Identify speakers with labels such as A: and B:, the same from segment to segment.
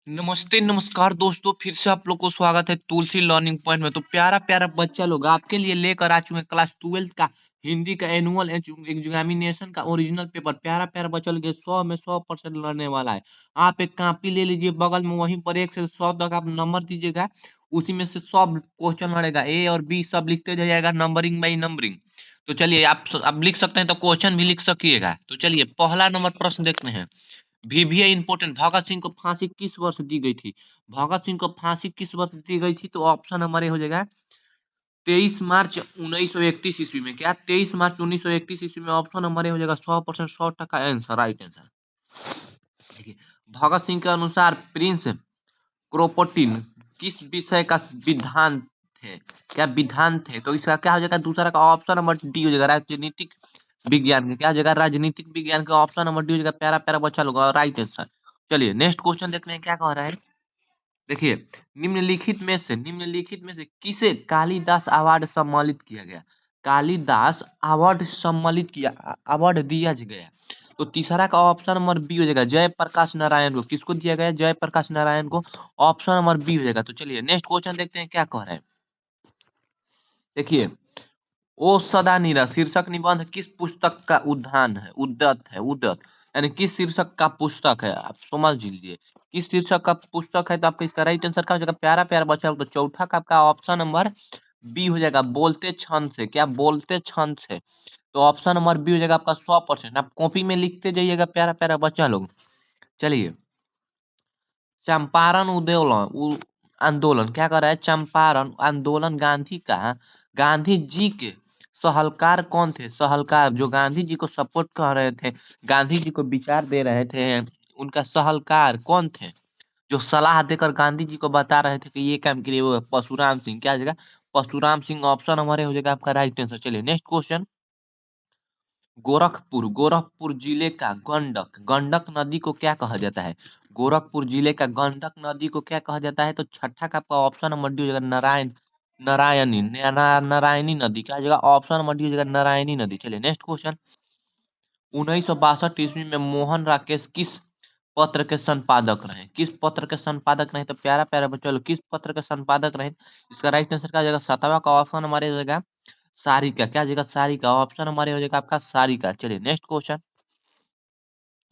A: नमस्ते नमस्कार दोस्तों, फिर से आप लोग को स्वागत है तुलसी लर्निंग पॉइंट में। तो प्यारा प्यारा बच्चा लोग आपके लिए लेकर आ चुके हैं क्लास 12 का हिंदी का एनुअल एग्जामिनेशन का ओरिजिनल पेपर। प्यारा प्यारा बच्चा लोग 100 में 100% लड़ने वाला है। आप एक कॉपी ले लीजिए बगल में, वहीं पर 1 से 100 तक आप नंबर दीजिएगा। उसी में से सब क्वेश्चन लड़ेगा, ए और बी सब लिखते जाइएगा नंबरिंग बाई नंबरिंग। तो चलिए आप लिख सकते हैं तो क्वेश्चन भी लिख सकिएगा। तो चलिए पहला नंबर प्रश्न देखते हैं। VVI important. भगत सिंह को फांसी किस वर्ष दी गई थी? भगत सिंह को फांसी किस वर्ष दी गई थी? तो ऑप्शन हमारे हो जाएगा 23 मार्च 1931 ईस्वी में। क्या 23 मार्च 1931 ईस्वी में? ऑप्शन हमारे हो जाएगा 100%, 100% आंसर, राइट आंसर। देखिए, भगत सिंह के अनुसार प्रिंस क्रोपोटिन किस विषय का विधान थे? क्या विधान थे? तो इसका क्या हो जाएगा? दूसरा का ऑप्शन नंबर डी हो जाएगा, राजनीतिक विज्ञान का। क्या हो जाएगा? राजनीतिक विज्ञान का ऑप्शन नंबर डी हो जाएगा। प्यारा प्यारा बच्चा लोग, राइट आंसर। चलिए नेक्स्ट क्वेश्चन देखते हैं क्या कह रहा है। देखिए, निम्नलिखित में से किसे कालिदास अवार्ड सम्मानित किया गया? कालिदास अवार्ड सम्मानित किया, अवार्ड दिया गया। तो तीसरा का ऑप्शन नंबर बी हो जाएगा, जयप्रकाश नारायण को। किसको दिया गया? जयप्रकाश नारायण को। ऑप्शन नंबर बी हो जाएगा। तो चलिए नेक्स्ट क्वेश्चन देखते हैं क्या कह रहा है। देखिए, ओ सदा नीरा शीर्षक निबंध किस पुस्तक का उद्यान है? उद्यत है, उद्यत यानी किस शीर्षक का पुस्तक है? आप समझ लीजिए किस शीर्षक का पुस्तक है। तो आपका इसका राइट आंसर क्या हो जाएगा? प्यारा प्यारा बच्चा। तो चौथा का आपका ऑप्शन नंबर बी हो जाएगा, बोलते छंद से। क्या? बोलते छंद से। तो ऑप्शन नंबर बी हो जाएगा आपका 100%। आप कॉपी में लिखते जाइएगा प्यारा प्यारा बच्चा लोग। चलिए, चंपारण आंदोलन क्या कर रहा है? चंपारण आंदोलन गांधी जी के सहलकार कौन थे? सहलकार जो गांधी जी को सपोर्ट कर रहे थे, गांधी जी को विचार दे रहे थे, उनका सहलकार कौन थे? जो सलाह देकर गांधी जी को बता रहे थे कि ये काम करिए, वो परशुराम सिंह। क्या हो जाएगा? परशुराम सिंह। ऑप्शन हमारे हो जाएगा आपका राइट आंसर। चलिए नेक्स्ट क्वेश्चन। गोरखपुर जिले का गंडक गंडक नदी को क्या कहा जाता है? गोरखपुर जिले का गंडक नदी को क्या कहा जाता है? तो छठा का आपका ऑप्शन नंबर डी हो जाएगा, नारायणी नदी। क्या हो जाएगा? ऑप्शन नंबर डी हो जाएगा, नारायणी नदी। चलिए नेक्स्ट क्वेश्चन। 1962 ईस्वी में मोहन राकेश किस पत्र के संपादक रहे? किस पत्र के संपादक रहे? तो प्यारा प्यारा बच्चों लोग, किस पत्र के संपादक रहे? इसका राइट आंसर क्या हो जाएगा? सातवां का ऑप्शन हमारे हो जाएगा सारिका। क्या हो जाएगा? सारिका। ऑप्शन हमारे हो जाएगा आपका सारिका। चलिए नेक्स्ट क्वेश्चन।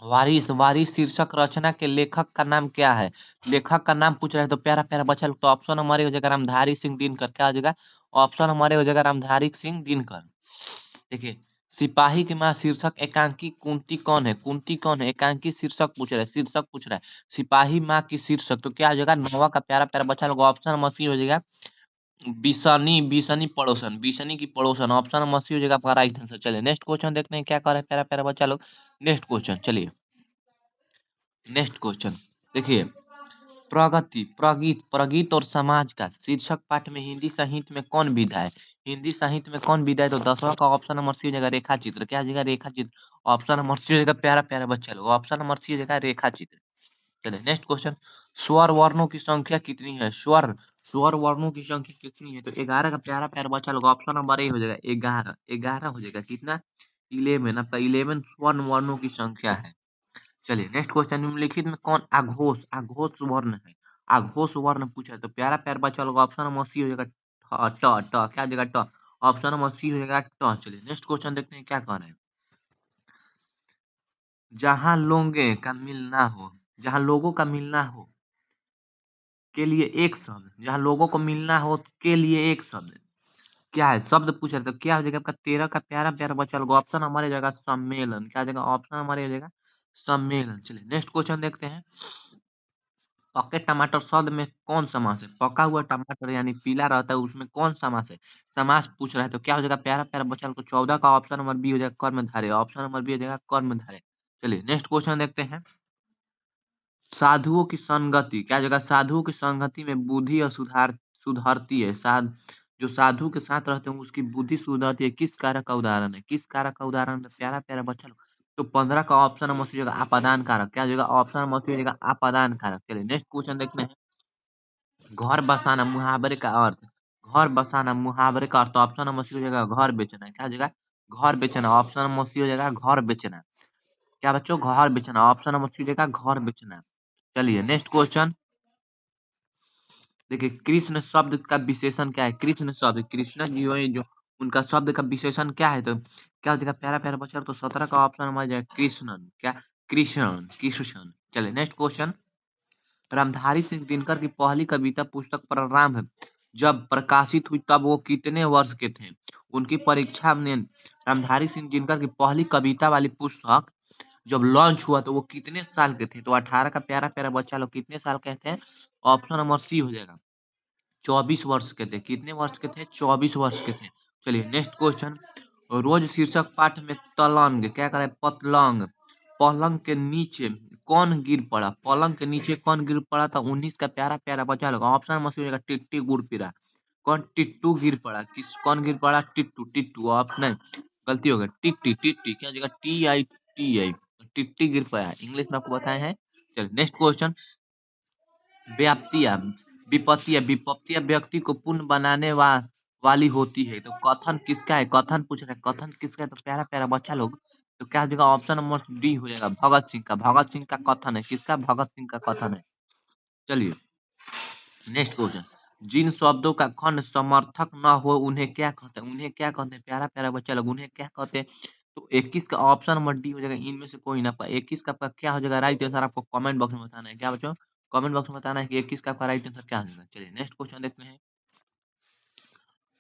A: वारिस वारिस शीर्षक रचना के लेखक का नाम क्या है? लेखक का नाम पूछ रहे हैं तो प्यारा प्यारा बच्चा लोग, तो ऑप्शन हमारे हो जाएगा रामधारी सिंह दिनकर। क्या हो जाएगा? ऑप्शन हमारे हो जाएगा रामधारी सिंह दिनकर। देखिए, सिपाही की मां शीर्षक एकांकी कुंती कौन है? कुंती कौन है? एकांकी शीर्षक पूछ रहा है, शीर्षक पूछ रहा है। सिपाही माँ की शीर्षक। तो क्या हो जाएगा? नौवा का प्यारा प्यारा बच्चा लोग, ऑप्शन नंबर सी हो जाएगा बिसनी बिसनी पड़ोसन, बिसनी की पड़ोसन। ऑप्शन नंबर सी हो जाएगा आपका राइट आंसर। चलिए नेक्स्ट क्वेश्चन देखते हैं क्या कर रहा है प्यारा प्यारा बच्चा लोग। Next question. चलिए नेक्स्ट क्वेश्चन। देखिए, प्रगीत और समाज का शीर्षक पाठ में हिंदी साहित्य में कौन विधा है? हिंदी साहित्य में कौन विधा है? तो 10वां का ऑप्शन नंबर सी हो जाएगा रेखा चित्र। क्या हो जाएगा? रेखा चित्र। ऑप्शन नंबर सी हो जाएगा प्यारा प्यारा बच्चा लोग, ऑप्शन नंबर सी हो जाएगा रेखा चित्र। चलिए नेक्स्ट क्वेश्चन। स्वर वर्णों की संख्या कितनी है? स्वर वर्णों की संख्या कितनी है? तो 11 का प्यारा प्यारा बच्चा लोग, ऑप्शन नंबर ए हो जाएगा 11। 11 हो जाएगा कितना? 11। आपका 11 स्वर्ण वर्णों की संख्या है। चलिए नेक्स्ट क्वेश्चन। निम्नलिखित में कौन अघोष अघोष वर्ण है? अघोष वर्ण पूछा है तो प्यारा प्यारा बच्चा लोग, ऑप्शन नंबर सी हो जाएगा क्या हो जाएगा? ट। ऑप्शन नंबर सी हो जाएगा ट। चलिए नेक्स्ट क्वेश्चन देखते हैं क्या कह रहे हैं। जहां लोगे का मिलना हो, जहां लोगों का मिलना हो के लिए एक शब्द, जहां लोगों को मिलना हो के लिए एक शब्द क्या है? शब्द पूछ रहे तो क्या हो जाएगा आपका? 13 का प्यारा प्यारा बच्चा लोग, ऑप्शन हमारे हो जाएगा सम्मेलन। क्या हो जाएगा? ऑप्शन हमारे हो जाएगा सम्मेलन। चलिए नेक्स्ट क्वेश्चन देखते हैं। पके टमाटर शब्द में कौन समास है? पका हुआ टमाटर यानी पीला रहता है, उसमें कौन समास है? समास पूछ रहा है तो क्या हो जाएगा प्यारा प्यारा बच्चा लोग? तो 14 का ऑप्शन नंबर बी हो जाएगा कर्मधारय। ऑप्शन नंबर बी हो जाएगा कर्मधारय। चलिए नेक्स्ट क्वेश्चन देखते हैं। साधुओं की संगति। क्या जगह? साधुओं की संगति में बुद्धि और सुधरती है। जो साधु के साथ रहते हैं उसकी बुद्धि सुधरती है। किस कारक का उदाहरण है? किस कारक का उदाहरण है? प्यारा प्यारा बच्चा लोग, तो 15 का ऑप्शन नंबर सी हो जाएगा आपादान कारक। क्या हो जाएगा? ऑप्शन नंबर सी हो जाएगा आपादान कारक। चलिए नेक्स्ट क्वेश्चन देखते हैं। घर बसाना मुहावरे का अर्थ। घर बसाना मुहावरे का अर्थ, ऑप्शन नंबर सी हो जाएगा घर बेचना। क्या हो जाएगा? घर बेचना। ऑप्शन नंबर सी हो जाएगा घर बेचना। क्या बच्चों? घर बेचना। ऑप्शन नंबर सी हो जाएगा घर बेचना। चलिए नेक्स्ट क्वेश्चन। देखिए कृष्ण शब्द का विशेषण क्या है? कृष्ण शब्द, कृष्ण जी हुए जो उनका शब्द का विशेषण क्या है? तो क्या हो जाएगा प्यारा प्यारा बच्चा? तो 17 का ऑप्शन हमारा जाएगा कृष्णन। क्या? कृष्ण, कृष्ण। चलिए नेक्स्ट क्वेश्चन। रामधारी सिंह दिनकर की पहली कविता पुस्तक प्रारंभ जब प्रकाशित हुई तब वो कितने वर्ष के थे? उनकी परीक्षा में रामधारी सिंह दिनकर की पहली कविता वाली पुस्तक जब लॉन्च हुआ तो वो कितने साल के थे? तो 18 का प्यारा प्यारा बच्चा लोग कितने साल के थे? ऑप्शन नंबर सी हो जाएगा 24 वर्ष के थे। कितने वर्ष के थे? 24 वर्ष के थे। चलिए नेक्स्ट क्वेश्चन। रोज शीर्षक पाठ में तलंग क्या करे? पतलंग पलंग के नीचे कौन गिर पड़ा? पलंग के नीचे कौन गिर पड़ा? था 19 का प्यारा प्यारा बच्चा लोग ऑप्शन नंबर सी हो जाएगा टिट्टी गुड़पिरा। कौन? टिट्टू गिर पड़ा। किस कौन गिर पड़ा? टिट्टू। टिट्टू ऑप्शन गलती हो गया। टिट्टी, टिट्टी क्या जगह TITI टिट्टी गिर पड़ा। इंग्लिश में आपको बताए हैं। चलिए नेक्स्ट क्वेश्चन। व्याप्तियां विपत्तियां व्यक्ति को पूर्ण बनाने वाली होती है। तो कथन किसका है? कथन पूछ रहे हैं, कथन किसका है? तो प्यारा प्यारा बच्चा लोग तो क्या हो जाएगा? ऑप्शन नंबर डी हो जाएगा भगत सिंह का। भगत सिंह का कथन है। किसका? भगत सिंह का कथन है। चलिए नेक्स्ट क्वेश्चन। जिन शब्दों का खंड समर्थक न हो उन्हें क्या कहते हैं? उन्हें क्या कहते हैं? प्यारा प्यारा बच्चा लोग उन्हें क्या कहते हैं? तो 21 का ऑप्शन नंबर डी हो जाएगा इनमें से कोई ना। 21 का आपका क्या हो जाएगा राइट आंसर? आपको कमेंट बॉक्स में बताना है। क्या बच्चों? कमेंट बॉक्स में बताना है कि 21 का आपका राइट आंसर क्या हो जाएगा। चलिए नेक्स्ट क्वेश्चन देखते हैं।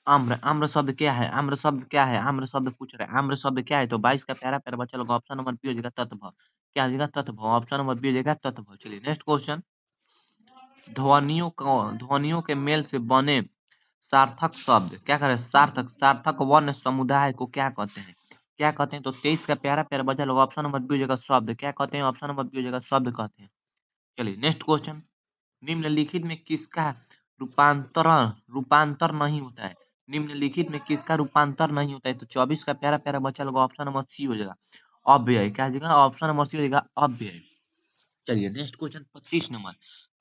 A: आम्र, आम्र शब्द क्या है? आम्र शब्द क्या है? आम्र शब्द पूछ रहे हैं। आम्र शब्द क्या है? तो 22 का प्यारा प्यारा बच्चा लोग ऑप्शन नंबर बी हो जाएगा तत्व। क्या हो जाएगा? तत्व। ऑप्शन नंबर बी हो जाएगा तत्व। चलिए नेक्स्ट क्वेश्चन। ध्वनियों के मेल से बने सार्थक शब्द क्या करें? सार्थक, सार्थक वर्ण समुदाय को क्या कहते हैं? क्या कहते हैं? तो 23 का प्यारा प्यारा बच्चा लोग ऑप्शन नंबर बी हो जाएगा शब्द। क्या कहते हैं? ऑप्शन नंबर बी हो जाएगा शब्द कहते हैं। चलिए नेक्स्ट क्वेश्चन। निम्नलिखित में किसका रूपांतरण रूपांतर नहीं होता है? निम्नलिखित में किसका रूपांतर नहीं होता है? तो 24 का प्यारा प्यारा बच्चा लोग ऑप्शन नंबर सी हो जाएगा अव्यय। क्या हो जाएगा? ऑप्शन नंबर सी हो जाएगा अव्यय। चलिए नेक्स्ट क्वेश्चन 25 नंबर।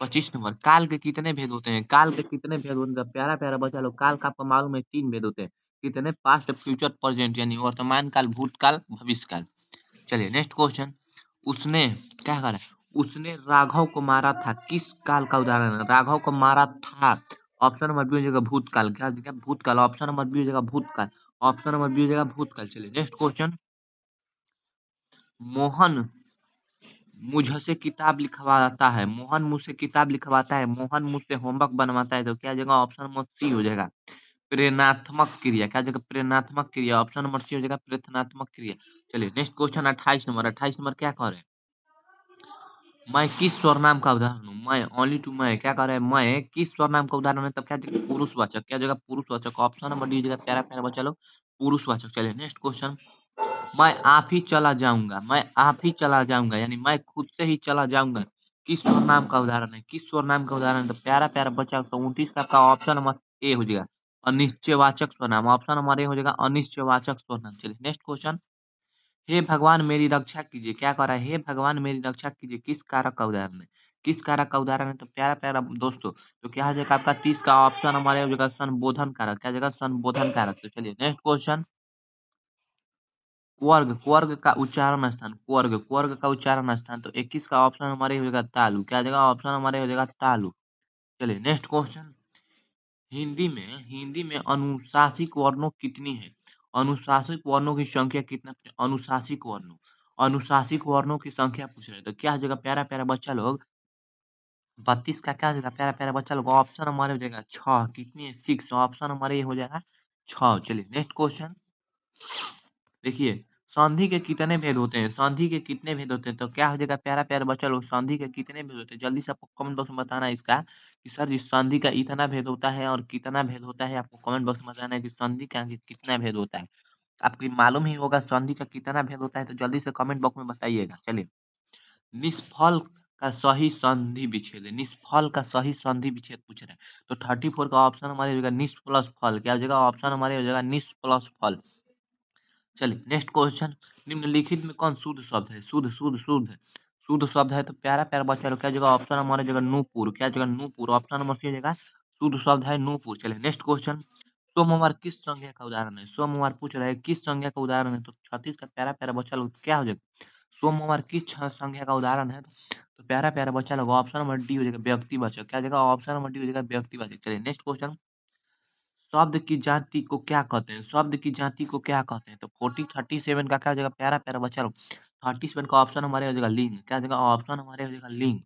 A: 25 नंबर। काल के कितने भेद होते हैं? काल के कितने भेद होते हैं? प्यारा प्यारा बच्चा लोग काल का आपको मालूम है 3 भेद होते हैं। कितने? पास्ट, फ्यूचर, प्रेजेंट यानी वर्तमान काल, भूतकाल, भविष्य काल। चलिए नेक्स्ट क्वेश्चन। उसने क्या करा? उसने राघव को मारा था किस काल का उदाहरण है? राघव को मारा था ऑप्शन नंबर बी हो जाएगा भूतकाल। क्या हो जाएगा? भूतकाल। ऑप्शन नंबर बी हो जाएगा भूतकाल। ऑप्शन नंबर बी हो जाएगा भूतकाल। चलिए नेक्स्ट क्वेश्चन। मोहन मुझसे किताब लिखवाता है। मोहन मुझसे किताब लिखवाता है। मोहन मुझसे होमवर्क बनवाता है। तो क्या हो जाएगा? ऑप्शन नंबर सी हो जाएगा प्रेरणात्मक क्रिया। क्या हो जाएगा? प्रेरणात्मक क्रिया। ऑप्शन नंबर सी हो जाएगा प्रेरणात्मक क्रिया। चलिए नेक्स्ट क्वेश्चन 28 नंबर। 28 नंबर क्या कह रहे हैं? मैं किस सर्वनाम का उदाहरण हूँ? मैं ओनली टू मैं क्या कर रहा है? मैं किस सर्वनाम का उदाहरण है? तब क्या जगह पुरुषवाचक। क्या जगह? पुरुषवाचक। ऑप्शन नंबर डी जगह प्यारा प्यारा बच्चा लोग पुरुषवाचक। चलिए नेक्स्ट क्वेश्चन। मैं आप ही चला जाऊंगा। मैं आप ही चला जाऊंगा यानी मैं खुद से ही चला जाऊंगा किस सर्वनाम का उदाहरण है? किस सर्वनाम का उदाहरण है? तो प्यारा प्यारा बच्चा तो 29 का आपका ऑप्शन नंबर ए हो जाएगा अनिश्चयवाचक सर्वनाम। ऑप्शन नंबर ए हो जाएगा अनिश्चयवाचक सर्वनाम। चलिए नेक्स्ट क्वेश्चन। हे भगवान मेरी रक्षा कीजिए। क्या कह रहा है? हे भगवान मेरी रक्षा कीजिए किस कारक का उदाहरण है? किस कारक का उदाहरण है? तो प्यारा प्यारा दोस्तों तो क्या हो जाएगा आपका 30 का ऑप्शन हमारे हो जाएगा संबोधन कारक। क्या जगह? संबोधन कारक। तो चलिए नेक्स्ट क्वेश्चन। क्वर्ग, क्वर्ग का उच्चारण स्थान। क्वर्ग, क्वर्ग का उच्चारण स्थान। तो 21 का ऑप्शन हमारे हो जाएगा तालु। क्या जगह? ऑप्शन हमारे हो जाएगा तालु। चलिए नेक्स्ट क्वेश्चन। हिंदी में अनुशासिक वर्णों कितनी है? अनुशासिक वर्णों की संख्या कितना? अनुशासिक वर्णों अनुशासिक वर्णों की संख्या पूछ रहे हैं। तो क्या हो जाएगा प्यारा प्यारा बच्चा लोग? 32 का क्या हो जाएगा प्यारा प्यारा बच्चा लोग? ऑप्शन हमारे हो जाएगा 6। कितनी है? 6। ऑप्शन हमारे ये हो जाएगा 6। चलिए नेक्स्ट क्वेश्चन। देखिए संधि के कितने भेद होते हैं? संधि के कितने भेद होते हैं? तो क्या हो जाएगा प्यारा प्यारा बच्चा लोग? संधि के कितने भेद होते हैं? जल्दी से आपको कमेंट बॉक्स में बताना है इसका कि सर जी संधि का इतना भेद होता है और कितना भेद होता है। आपको कमेंट बॉक्स में बताना है कि संधि का कितना भेद होता है। आपको मालूम ही होगा संधि का कितना भेद होता है तो जल्दी से कमेंट बॉक्स में बताइएगा। चलिए निष्फल का सही संधि विच्छेद। निष्फल का सही संधि विच्छेद पूछ रहे हैं। तो 34 का ऑप्शन हमारे हो जाएगा निष्फ प्लस फल। क्या हो जाएगा? ऑप्शन हमारे हो जाएगा निष्फ प्लस फल। चलिए नेक्स्ट क्वेश्चन। निम्नलिखित में कौन शुद्ध शब्द है? शुद्ध शब्द है। तो प्यारा प्यारा बच्चा लोग क्या जगह? ऑप्शन हमारे जगह नूपुर। क्या जगह? नूपुर। ऑप्शन नंबर सी जगह शुद्ध शब्द है नूपुर। चलिए नेक्स्ट क्वेश्चन। सोमवार किस संज्ञा का उदाहरण है? सोमवार पूछ रहे हैं किस संज्ञा का उदाहरण है? तो 36 का प्यारा प्यारा बच्चा लोग क्या हो जाएगा? सोमवार किस संज्ञा का उदाहरण है? तो तो प्यारा प्यारा बच्चा लोग ऑप्शन नंबर डी हो जाएगा व्यक्तिवाचक। क्या जगह ऑप्शन नंबर डी हो जाएगा व्यक्तिवाचक। चलिए नेक्स्ट क्वेश्चन, शब्द की जाति को क्या कहते हैं? शब्द की जाति को क्या कहते हैं? तो 37 का क्या हो जाएगा प्यारा प्यारा बच्चा लोग? 37 का ऑप्शन हमारे हो जाएगा लिंग। क्या जगह ऑप्शन हमारे हो जाएगा लिंग।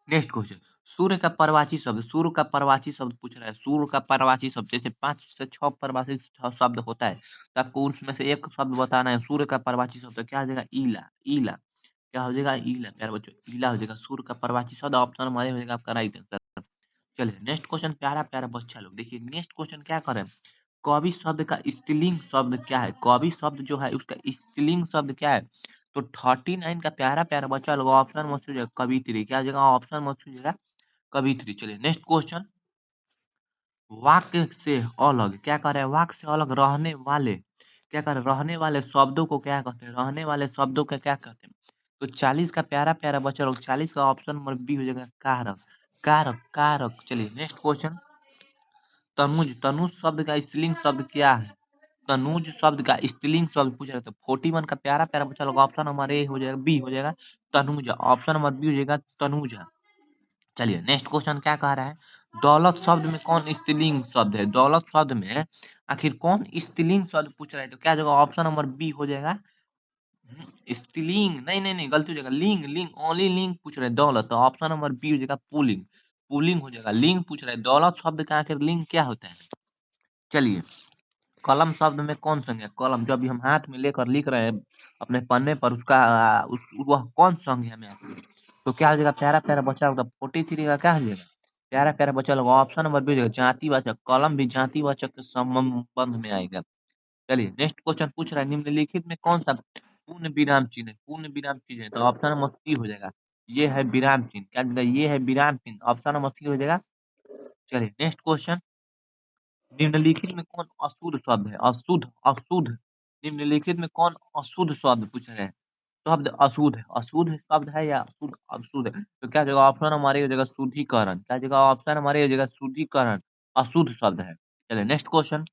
A: नेक्स्ट क्वेश्चन, सूर्य का परवाची शब्द, सूर्य का परवाची शब्द पूछ रहा है। सूर्य का परवाची शब्द जैसे 5 से 6 परवाची शब्द होता है, तो आपको उसमें से एक शब्द बताना है सूर्य का परवाची शब्द। तो क्या हो जाएगा ईला। ईला क्या हो जाएगा? ईला प्यारे बच्चों, ईला हो जाएगा सूर्य का परवाची शब्द। ऑप्शन हमारे हो जाएगा आपका राइट आंसर। चलिए नेक्स्ट क्वेश्चन, प्यारा प्यारा बच्चा लोग देखिए नेक्स्ट क्वेश्चन क्या करें, कवि शब्द का स्त्रीलिंग शब्द क्या है? कवि शब्द जो है उसका स्त्रीलिंग शब्द क्या है? तो 39 का प्यारा प्यारा बच्चा लोग ऑप्शन मत चूजिएगा कवित्री। क्या जगह ऑप्शन मत चूजिएगा कवित्री। चलिए नेक्स्ट क्वेश्चन, वाक्य से अलग क्या कर रहे हैं? वाक्य से अलग रहने वाले क्या कर रहे हैं? रहने वाले शब्दों को क्या कहते हैं? रहने वाले शब्दों को क्या कहते हैं? तो 40 का प्यारा प्यारा बच्चा लोग 40 का ऑप्शन नंबर बी हो जाएगा कारक। कारक कारक। चलिए नेक्स्ट क्वेश्चन, तनुज, तनुज शब्द का स्त्रीलिंग शब्द क्या है? तनुज शब्द का स्त्रीलिंग शब्द पूछ रहे थे। 41 का प्यारा प्यारा बच्चा लोग ऑप्शन नंबर ए हो जाएगा बी हो जाएगा तनुजा। ऑप्शन नंबर बी हो जाएगा तनुजा। चलिए नेक्स्ट क्वेश्चन क्या कह रहा है, दौलत शब्द में कौन स्त्रीलिंग शब्द है? दौलत शब्द में आखिर कौन स्त्रीलिंग शब्द पूछ रहे थे? क्या जगह ऑप्शन नंबर बी हो जाएगा स्त्रीलिंग। नहीं नहीं नहीं गलती हो जाएगा लिंग। लिंग ओनली लिंग पूछ रहे हैं दौलत, तो ऑप्शन नंबर बी हो जाएगा पुलिंग। पुलिंग हो जाएगा। लिंग पूछ रहे हैं दौलत शब्द का आखिर लिंग क्या होता है? चलिए कलम शब्द में कौन संज्ञा? कलम जो अभी हम हाथ में लेकर लिख रहे हैं अपने पन्ने पर उसका वह कौन संज्ञा में आता है? तो क्या हो जाएगा प्यारा प्यारा बच्चा लोग? 43 का क्या हो जाएगा प्यारा प्यारा बच्चा लोग? ऑप्शन नंबर बी हो जाएगा जातिवाचक। कलम भी जातिवाचक के संबंध में आएगा। चलिए नेक्स्ट क्वेश्चन पूछ रहा है, निम्नलिखित में कौन सा पूर्ण विराम चिन्ह है? पूर्ण विराम चिन्ह है तो ऑप्शन नंबर सी हो जाएगा ये है विराम चिन्ह। क्या हो जाएगा? ये है विराम चिन्ह। ऑप्शन नंबर सी हो जाएगा। चलिए नेक्स्ट क्वेश्चन, निम्नलिखित में कौन अशुद्ध शब्द है? अशुद्ध अशुद्ध निम्नलिखित में कौन अशुद्ध शब्द पूछ रहे हैं? शब्द अशुद्ध है। अशुद्ध शब्द है या अशुद्ध अशुद्ध है? तो क्या जगह ऑप्शन हमारी हो जाएगा शुद्धिकरण। क्या जगह ऑप्शन हमारी हो जाएगा शुद्धिकरण। अशुद्ध शब्द है। चलिए नेक्स्ट क्वेश्चन,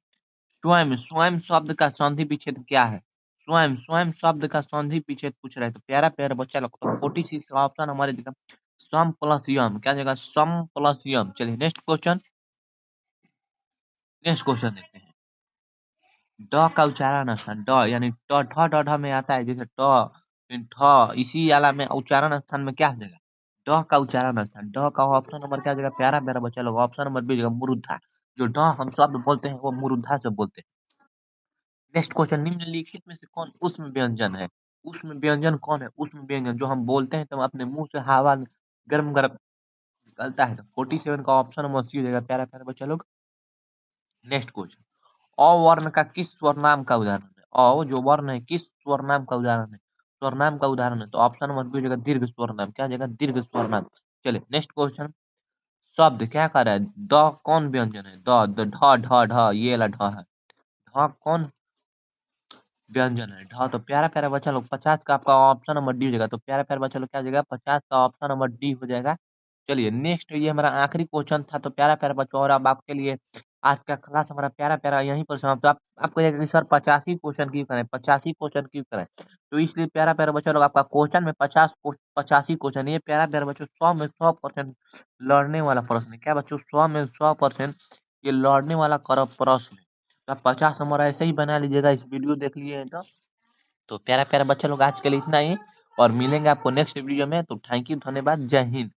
A: स्वयं, स्वयं शब्द का संधि विच्छेद क्या है? स्वयं, स्वयं शब्द का संधि विच्छेद पूछ रहे हैं। तो प्यारा प्यारा बच्चा लोग 46 का ऑप्शन हमारे जगह सम प्लस यम। क्या जगह सम प्लस यम। चलिए नेक्स्ट क्वेश्चन, नेक्स्ट क्वेश्चन देखते हैं, ड का उच्चारण स्थान ड यानी ट ठ ड ढ में आता है जैसे ट फिर ठ, इसी वाला में उच्चारण स्थान में क्या हो जाएगा? ड का उच्चारण स्थान। ड का ऑप्शन नंबर क्या हो जाएगा प्यारा प्यारा बच्चा लोग? ऑप्शन नंबर बी हो जाएगा मूर्धा। जो ड हम शब्द बोलते हैं वो मूर्धा से बोलते हैं। नेक्स्ट क्वेश्चन, निम्नलिखित में से कौन उष्म व्यंजन है? उष्म व्यंजन कौन है? उष्म व्यंजन जो हम बोलते हैं तो अपने मुंह से हवा गर्म गर्म निकलता है। तो 47 का ऑप्शन नंबर सी हो जाएगा प्यारा प्यारा बच्चा लोग। नेक्स्ट क्वेश्चन, अ वर्ण का किस स्वर नाम का उदाहरण है? अ जो वर्ण है किस स्वर नाम का उदाहरण है? स्वर नाम का उदाहरण है। तो ऑप्शन नंबर बी हो जाएगा दीर्घ स्वर नाम। क्या हो जाएगा? दीर्घ स्वर नाम। चलिए नेक्स्ट क्वेश्चन, शब्द क्या कर रहा है? द कौन व्यंजन है? द ढ ढ ढ ये वाला ढ है। ढ कौन व्यंजन है? ढ। तो प्यारा प्यारा बच्चा लोग 50 का आपका ऑप्शन नंबर डी हो जाएगा। तो प्यारा प्यारा बच्चा लोग क्या हो जाएगा? 50 का ऑप्शन नंबर डी हो जाएगा। चलिए नेक्स्ट, ये हमारा आखिरी क्वेश्चन था। तो प्यारा प्यारा बच्चों और अब आपके लिए आज का क्लास हमारा प्यारा प्यारा यहीं पर समाप्त। तो आप कहेंगे कि सर 85 क्वेश्चन क्यों करें? 85 क्वेश्चन क्यों करें? तो इसलिए प्यारा प्यारा बच्चा लोग आपका क्वेश्चन में 85 क्वेश्चन, ये प्यारा प्यारा बच्चों 100 में 100% लड़ने वाला प्रश्न है। क्या बच्चों? 100 में 100% ये लड़ने वाला कर प्रश्न है। तो आप 50 नंबर ऐसे ही बना लीजिएगा। इस वीडियो देख लिए हैं तो प्यारा प्यारा बच्चा लोग आज के लिए इतना ही, और मिलेंगे आपको नेक्स्ट वीडियो में। तो थैंक यू, धन्यवाद, जय हिंद।